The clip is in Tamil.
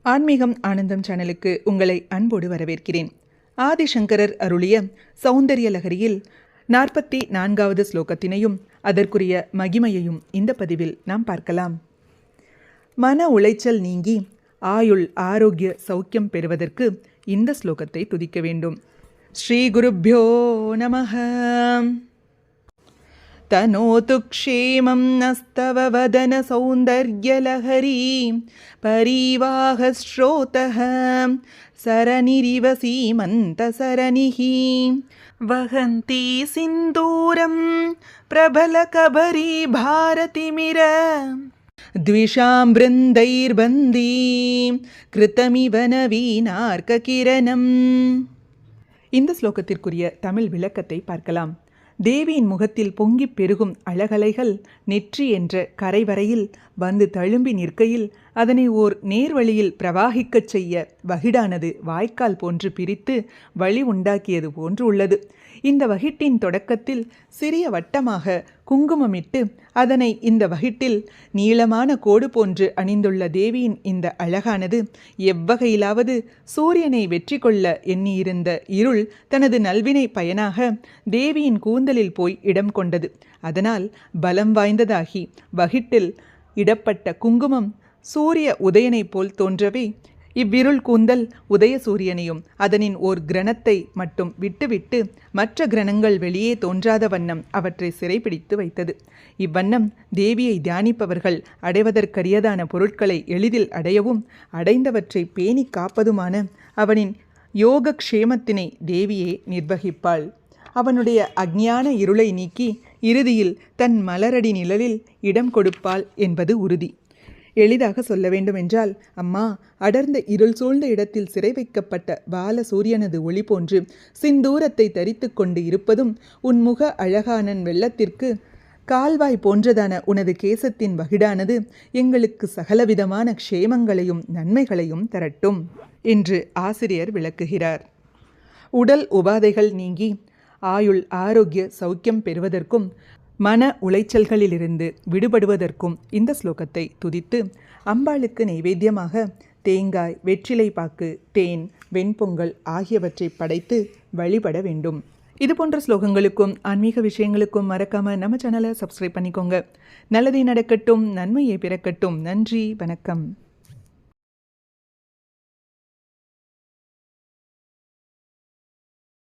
ஆன்மீகம் ஆனந்தம் சேனலுக்கு உங்களை அன்போடு வரவேற்கிறேன். ஆதிசங்கரர் அருளிய சௌந்தர்ய லகரியில் 44வது ஸ்லோகத்தினையும் அதற்குரிய மகிமையையும் இந்த பதிவில் நாம் பார்க்கலாம். மன உளைச்சல் நீங்கி ஆயுள் ஆரோக்கிய சௌக்கியம் பெறுவதற்கு இந்த ஸ்லோகத்தை துதிக்க வேண்டும். ஸ்ரீ குருப்யோ நமஹ. तनोतु क्षेमं नस्तव वदन सौन्दर्यलहरी परिवाहश्रोतः सरनिरिव सीमन्तसरनिः वहन्ती सिन्दूरं प्रबलकबरी भारतिमिर द्विषां बृन्दैर्बन्दी कृतमिव नवीनार्ककिरणम्. இந்த ஸ்லோகத்திற்குரிய தமிழ் விளக்கத்தை பார்க்கலாம். தேவியின் முகத்தில் பொங்கிப் பெருகும் அழகலைகள் நெற்றி என்ற கரைவரையில் வந்து தழும்பி நிற்கையில் அதனை ஓர் நேர்வழியில் பிரவாகிக்கச் செய்ய வகிடானது வாய்க்கால் போன்று பிரித்து வழி உண்டாக்கியது போன்று உள்ளது. இந்த வகிட்டின் தொடக்கத்தில் சிறிய வட்டமாக குங்குமமிட்டு அதனை இந்த வகிட்டில் நீளமான கோடு போன்று அணிந்துள்ள தேவியின் இந்த அழகானது எவ்வகையிலாவது சூரியனை வெற்றி கொள்ள எண்ணியிருந்த இருள் தனது நல்வினை பயனாக தேவியின் கூந்தலில் போய் இடம் கொண்டது. அதனால் பலம் வாய்ந்ததாகி வகிட்டில் இடப்பட்ட குங்குமம் சூரிய உதயனைப் போல் தோன்றவே இவ்விருள் கூந்தல் உதய சூரியனையும் அதனின் ஓர் கிரணத்தை மட்டும் விட்டுவிட்டு மற்ற கிரணங்கள் வெளியே தோன்றாத வண்ணம் அவற்றை சிறைப்பிடித்து வைத்தது. இவ்வண்ணம் தேவியை தியானிப்பவர்கள் அடைவதற்கரியதான பொருட்களை எளிதில் அடையவும் அடைந்தவற்றை பேணி காப்பதுமான அவனின் யோக க்ஷேமத்தினை தேவியே நிர்வகிப்பாள். அவனுடைய அஞ்ஞான இருளை நீக்கி இறுதியில் தன் மலரடி நிழலில் இடம் கொடுப்பாள் என்பது உறுதி. எளிதாக சொல்ல வேண்டுமென்றால், அம்மா, அடர்ந்த இருள் சூழ்ந்த இடத்தில் சிறை வைக்கப்பட்ட பால சூரியனது ஒளி போன்று சிந்தூரத்தை தரித்து கொண்டு இருப்பதும் உன் முக அழகானன் வெள்ளத்திற்கு கால்வாய் போன்றதான உனது கேசத்தின் வகிடானது எங்களுக்கு சகலவிதமான க்ஷேமங்களையும் நன்மைகளையும் தரட்டும் என்று ஆசிரியர் விளக்குகிறார். உடல் உபாதைகள் நீங்கி ஆயுள் ஆரோக்கிய சௌக்கியம் பெறுவதற்கும் மன உளைச்சல்களிலிருந்து விடுபடுவதற்கும் இந்த ஸ்லோகத்தை துதித்து அம்பாளுக்கு நைவேத்தியமாக தேங்காய், வெற்றிலை பாக்கு, தேன், வெண்பொங்கல் ஆகியவற்றை படைத்து வழிபட வேண்டும். இது போன்ற ஸ்லோகங்களுக்கும் ஆன்மீக விஷயங்களுக்கும் மறக்காம நம்ம சேனலை சப்ஸ்கிரைப் பண்ணிக்கோங்க. நல்லதே நடக்கட்டும், நன்மையே பிறக்கட்டும். நன்றி, வணக்கம்.